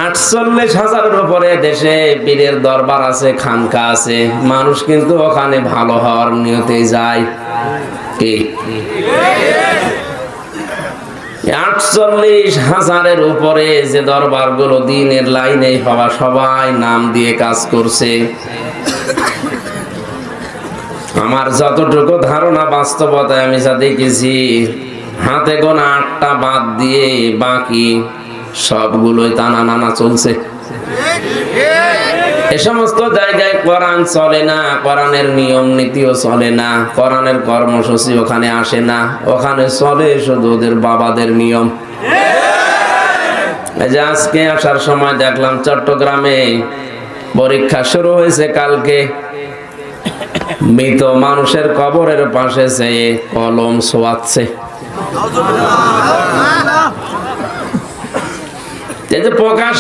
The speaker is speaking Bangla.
48,000-এর উপরে দেশে পীরের দরবার আছে, খানকা আছে। মানুষ কিন্তু ওখানে ভালো হওয়ার নিয়তে যায়। কি 48,000-এর উপরে যে দরবারগুলো দ্বীনের লাইনে হওয়া, সবাই নাম দিয়ে কাজ করছে। আমার যতটুকু ধারণা, বাস্তবতায় আমি যা দেখেছি, হাতে গোনা 8টা বাদ দিয়ে বাকি সবগুলোই টানা নানা চলছে। এ সমস্ত জায়গায় কোরআন চলে না, কোরআনের নিয়ম নীতিও চলে না, কোরআনের কর্মসূচি ওখানে আসে না। ওখানে চলে শুধু ওদের বাবাদের নিয়ম। এই যে আজকে আসার সময় দেখলাম চট্টগ্রামে পরীক্ষা শুরু হয়েছে কালকে। মৃত মানুষের কবরের পাশে যেয়ে কলম ছোঁয়াচ্ছে। এই যে প্রকাশ